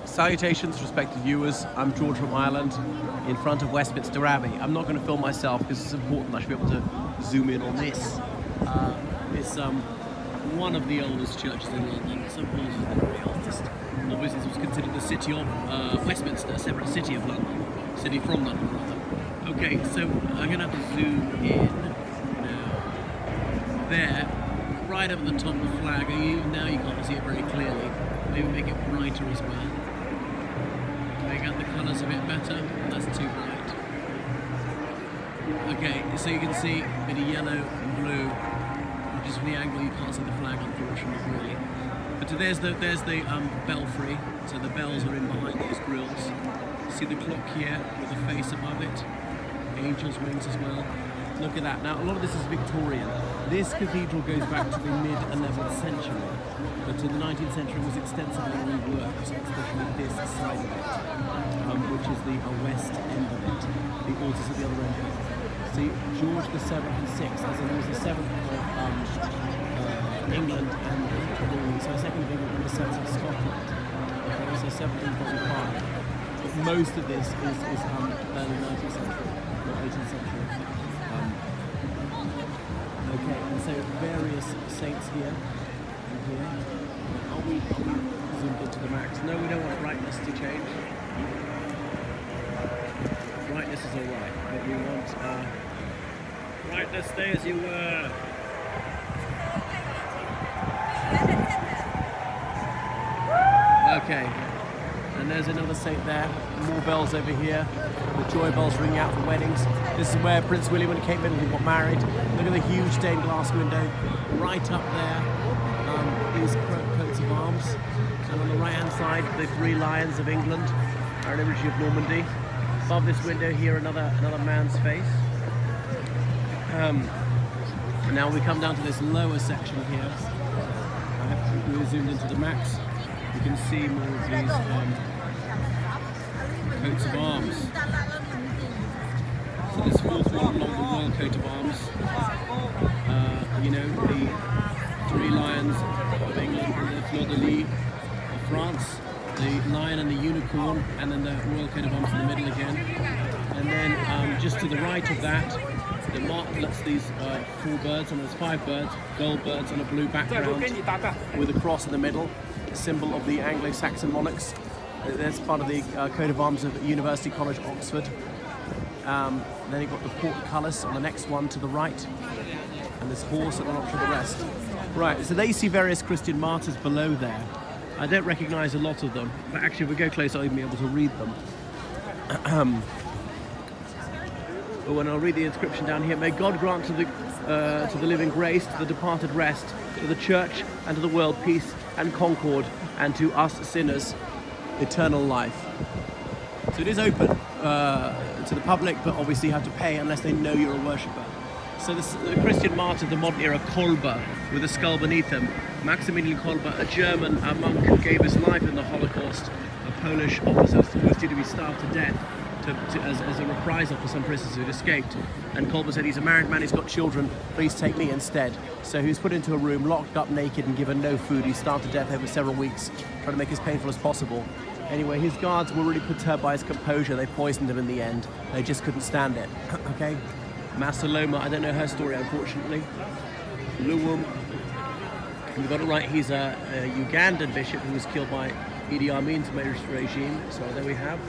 Salutations, respected viewers. I'm George from Ireland, in front of Westminster Abbey. I'm not going to film myself because it's important I should be able to zoom in on this. It's one of the oldest churches in London. Some people say the very oldest. Obviously, this was considered the city of Westminster, a separate city of London, city from London, rather. Okay, so I'm going to have to zoom in now. There, right up at the top of the flag. Now you can't see it very clearly. Maybe make it brighter as well. Make out the colours a bit better. That's too bright. Okay, so you can see a bit of yellow and blue. Just from the angle you can't see the flag, unfortunately, really. But there's the belfry. So the bells are in behind these grills. See the clock here with the face above it. Angel's wings as well. Look at that. Now, a lot of this is Victorian. This cathedral goes back to the mid-11th century, but in the 19th century it was extensively reworked, especially this side of it, which is the west end of it. The altars at the other end of it. See, George VII and VI, as in he was the 7th of England and so 2nd of England and the 7th of Scotland. Okay, so 1745. But most of this is early 19th century, not 18th century. Okay, and so various saints here and here. Are we zoomed into the max? No, we don't want brightness to change. Brightness is alright, but we want brightness stay as you were. Okay, and there's another saint there. More bells over here. The joy bells ring out for weddings. This is where Prince William and Kate Middleton got married. Look at the huge stained glass window right up there. These coats of arms. And on the right hand side, the 3 lions of England are an imagery of Normandy. Above this window here, another man's face. Now we come down to this lower section here. We're zoomed into the max. You can see more of these coats of arms. So this 4th one along the royal coat of arms. You know, the 3 lions of England, the fleur-de-lis of France, the lion and the unicorn, and then the royal coat of arms in the middle again. And then just to the right of that, the martlets, these 4 birds, and there's 5 birds, gold birds on a blue background with a cross in the middle, a symbol of the Anglo-Saxon monarchs. That's part of the coat of arms of University College, Oxford. Then you've got the portcullis on the next one to the right, and this horse and not to the rest. Right, so there you see various Christian martyrs below there. I don't recognise a lot of them, but actually if we go close I'll even be able to read them. But I'll read the inscription down here. May God grant to the living grace, to the departed rest, to the church and to the world peace and concord, and to us sinners eternal life. So it is open to the public, but obviously you have to pay unless they know you're a worshipper. So the Christian martyr of the modern era, Kolbe, with a skull beneath him. Maximilian Kolbe, a German monk who gave his life in the Holocaust, a Polish officer who was due to be starved to death as a reprisal for some prisoners who'd escaped. And Kolbe said, he's a married man, he's got children, please take me instead. So he was put into a room, locked up naked and given no food. He starved to death over several weeks, trying to make it as painful as possible. Anyway, his guards were really perturbed by his composure. They poisoned him in the end. They just couldn't stand it. Okay? Masaloma, I don't know her story, unfortunately. Luwum, we got it right, he's a Ugandan bishop who was killed by Idi Amin's regime. So there we have.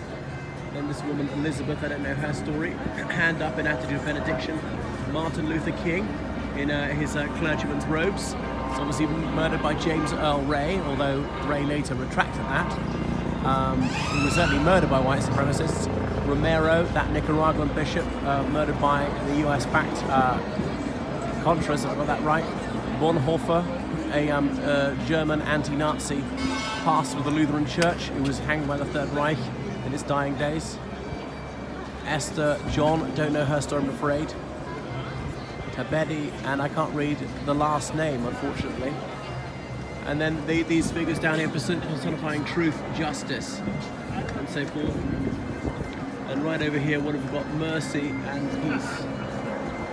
Then this woman, Elizabeth, I don't know her story. Hand up in attitude of benediction. Martin Luther King in his clergyman's robes. He's obviously murdered by James Earl Ray, although Ray later retracted that. He was certainly murdered by white supremacists. Romero, that Nicaraguan bishop, murdered by the US-backed Contras, if I got that right. Bonhoeffer, a German anti-Nazi pastor of the Lutheran Church, who was hanged by the Third Reich in his dying days. Esther John, don't know her story, I'm afraid. Tabedi, and I can't read the last name, unfortunately. And then these figures down here personifying truth, justice, and so forth. And right over here, what have we got? Mercy and peace.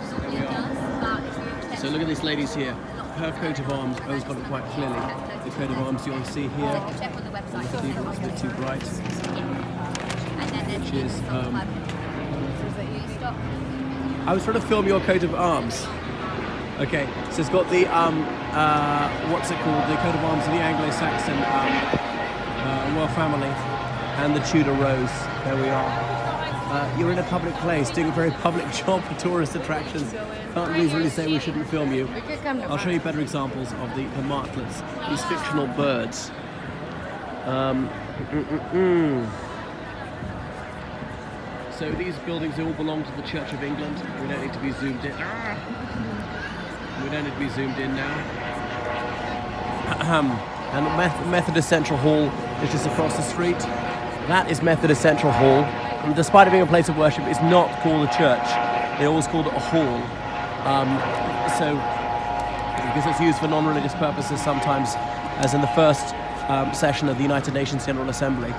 So there we are. So look at these ladies here. Her coat of arms, O's got it quite clearly. The coat of arms you'll see here. Look at cathedral is a bit too bright. Which is, I was trying to film your coat of arms. Okay, so it's got the, what's it called? The coat of arms of the Anglo-Saxon royal family and the Tudor rose. There we are. You're in a public place, doing a very public job for tourist attractions. Can't reasonably say we shouldn't film you. I'll show you better examples of the martlets, these fictional birds. So these buildings all belong to the Church of England. We don't need to be zoomed in. We don't need to be zoomed in now. And Methodist Central Hall is just across the street. That is Methodist Central Hall. And despite it being a place of worship, it's not called a church. They always called it a hall. Because it's used for non-religious purposes sometimes, as in the first session of the United Nations General Assembly.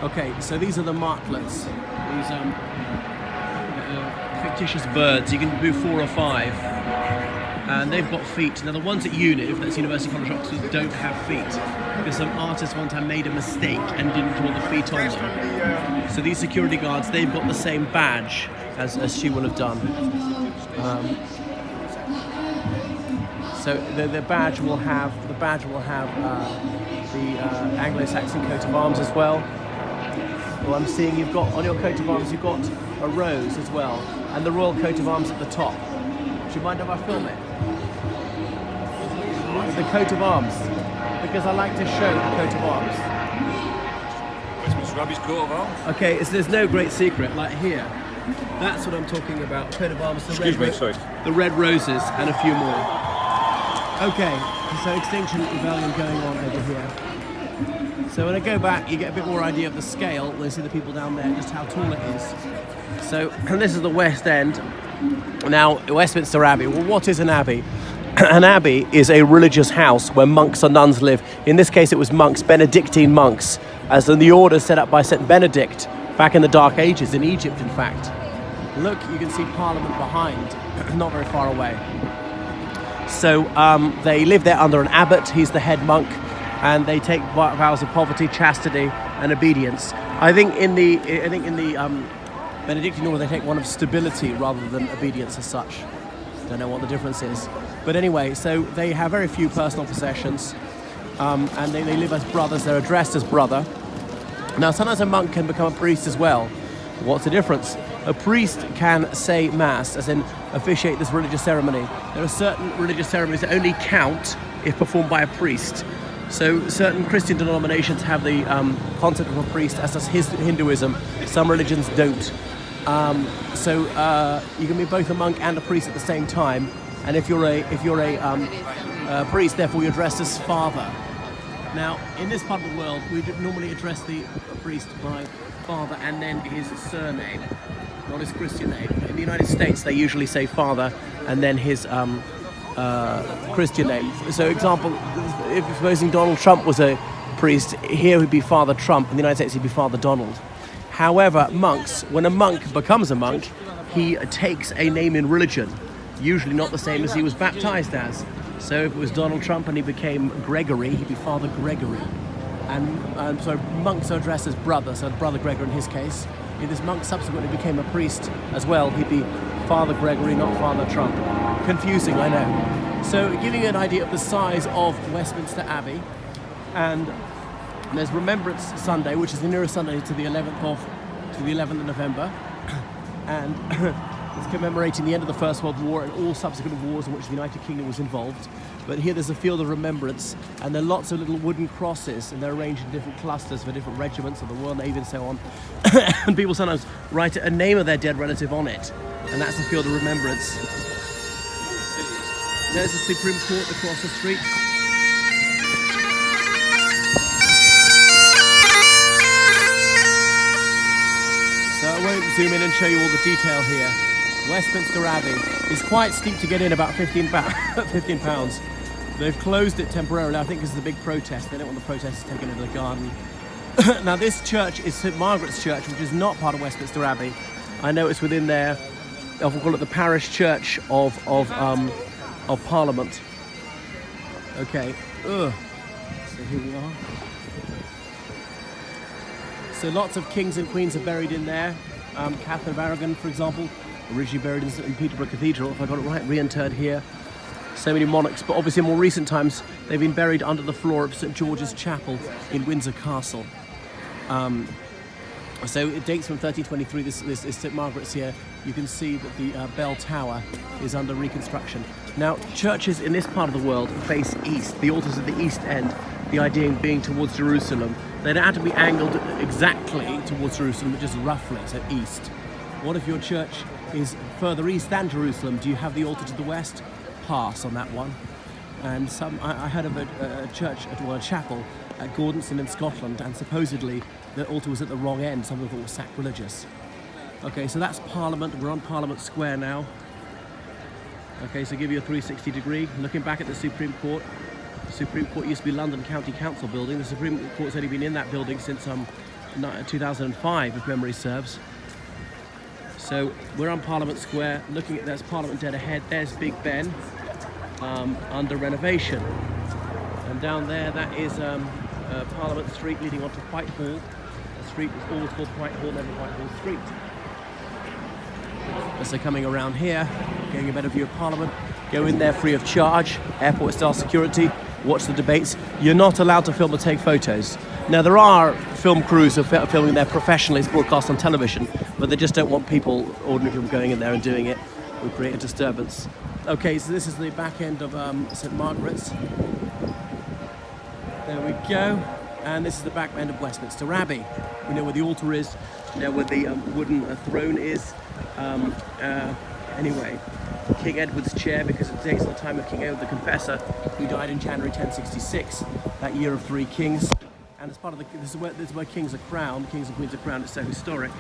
Okay, so these are the martlets. These fictitious birds. You can do 4 or 5. And they've got feet. Now the ones at UNIV, that's University College Oxford, don't have feet because some artist one time made a mistake and didn't draw the feet on them. So these security guards, they've got the same badge as she will have done. So the badge will have the Anglo-Saxon coat of arms as well. Well, I'm seeing you've got on your coat of arms you've got a rose as well, and the royal coat of arms at the top. Do you mind if I film it? The coat of arms, because I like to show the coat of arms. Westminster Abbey's coat of arms. Okay, there's no great secret. Like here, that's what I'm talking about. Coat of arms. The red roses and a few more. Okay, so Extinction Rebellion going on over here. So when I go back, you get a bit more idea of the scale. We'll see the people down there, just how tall it is. So, and this is the West End. Now, Westminster Abbey. Well, what is an abbey? An abbey is a religious house where monks or nuns live. In this case, it was monks, Benedictine monks, as in the order set up by St. Benedict back in the Dark Ages, in Egypt, in fact. Look, you can see Parliament behind, not very far away. So they live there under an abbot. He's the head monk, and they take vows of poverty, chastity, and obedience. I think in the Benedictine order, they take one of stability rather than obedience as such. Don't know what the difference is. But anyway, so they have very few personal possessions, and they live as brothers. They're addressed as brother. Now, sometimes a monk can become a priest as well. What's the difference? A priest can say mass, as in officiate this religious ceremony. There are certain religious ceremonies that only count if performed by a priest. So certain Christian denominations have the concept of a priest, as does Hinduism. Some religions don't. So you can be both a monk and a priest at the same time. And if you're a priest, therefore you're addressed as father. Now, in this part of the world, we normally address the priest by father and then his surname, not his Christian name. In the United States, they usually say father and then his Christian name. So, example, if supposing Donald Trump was a priest, here would be Father Trump. In the United States, he'd be Father Donald. However, monks, when a monk becomes a monk, he takes a name in religion, usually not the same as he was baptized as. So if it was Donald Trump and he became Gregory, he'd be Father Gregory. And so monks are addressed as brother, so Brother Gregory in his case. If this monk subsequently became a priest as well, he'd be Father Gregory, not Father Trump. Confusing, I know. So giving you an idea of the size of Westminster Abbey, and there's Remembrance Sunday, which is the nearest Sunday to the 11th of November, and it's commemorating the end of the First World War and all subsequent wars in which the United Kingdom was involved. But here there's a field of remembrance, and there are lots of little wooden crosses, and they're arranged in different clusters for different regiments of the Royal Navy and so on. And people sometimes write a name of their dead relative on it, and that's the field of remembrance. There's the Supreme Court across the street. So I won't zoom in and show you all the detail here. Westminster Abbey is quite steep to get in, about £15. They've closed it temporarily, I think, because of the big protest. They don't want the protesters taken into the garden. Now, this church is St Margaret's Church, which is not part of Westminster Abbey. I know it's within there. We'll call it the parish church of Parliament. Okay. So here we are. So lots of kings and queens are buried in there. Catherine of Aragon, for example, originally buried in Peterborough Cathedral, if I got it right, reinterred here. So many monarchs, but obviously in more recent times, they've been buried under the floor of St George's Chapel in Windsor Castle. So it dates from 1323, this is St Margaret's here. You can see that the bell tower is under reconstruction. Now, churches in this part of the world face east. The altars at the east end, the idea being towards Jerusalem. They don't have to be angled exactly towards Jerusalem, but just roughly, so east. What if your church is further east than Jerusalem? Do you have the altar to the west? Pass on that one. And I heard of a church, well, a chapel at Gordonstoun in Scotland, and supposedly the altar was at the wrong end. Some of it was sacrilegious. Okay, so that's Parliament. We're on Parliament Square now. Okay, so give you a 360 degree. Looking back at the Supreme Court. The Supreme Court used to be London County Council building. The Supreme Court's only been in that building since 2005, if memory serves. So we're on Parliament Square. Looking at, there's Parliament dead ahead. There's Big Ben under renovation. And down there, that is Parliament Street leading onto Whitehall. The street was always called Whitehall, never Whitehall Street. As they're coming around here, getting a better view of Parliament, go in there free of charge, airport style security, watch the debates. You're not allowed to film or take photos. Now there are film crews who are filming there professionally, it's broadcast on television, but they just don't want people, ordinary people going in there and doing it. It would create a disturbance. Okay, so this is the back end of St Margaret's. There we go. And this is the back end of Westminster Abbey. We know where the altar is, we know where the wooden throne is. Anyway, King Edward's chair, because it dates the time of King Edward the Confessor, who died in January 1066, that year of 3 kings. And as part of this is where kings are crowned, kings and queens are crowned. It's so historic.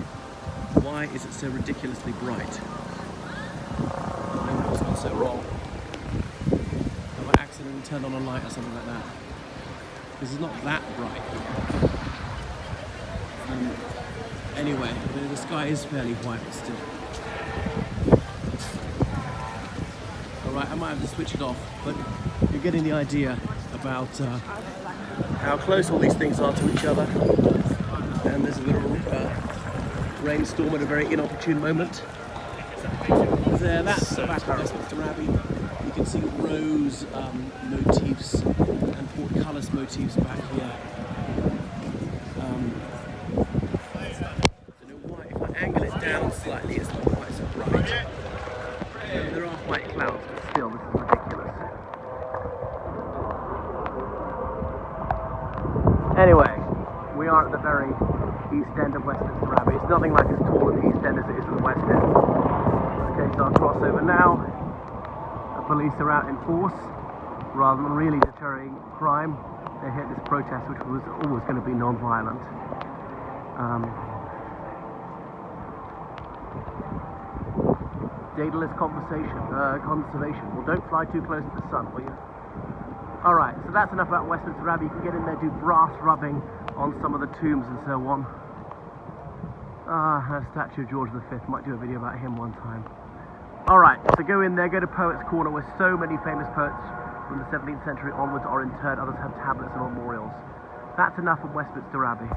Why is it so ridiculously bright? What's gone so wrong? Have I accidentally turned on a light or something like that? This is not that bright. Anyway, the sky is fairly white, but still. Alright, I might have to switch it off, but you're getting the idea about how close all these things are to each other. And there's a little rainstorm at a very inopportune moment. There, that's the back of Westminster Abbey. You can see rose motifs and portcullis motifs back here. I don't know why, if I angle it down slightly, it's not quite so bright. There are white clouds, but still, this is ridiculous. Anyway, we are at the very east end of Westminster Abbey. It's nothing like as tall at the east end as it is at the west end. Okay, so I'll cross over now. The police are out in force. Rather than really deterring crime, they hit this protest, which was always going to be non-violent. Daedalus conservation. Well, don't fly too close to the sun, will you? Alright, so that's enough about Westminster Abbey. You can get in there, do brass rubbing on some of the tombs and so on. A statue of George V. Might do a video about him one time. Alright, so go in there, go to Poets' Corner, where so many famous poets from the 17th century onwards are interred. Others have tablets and memorials. That's enough of Westminster Abbey.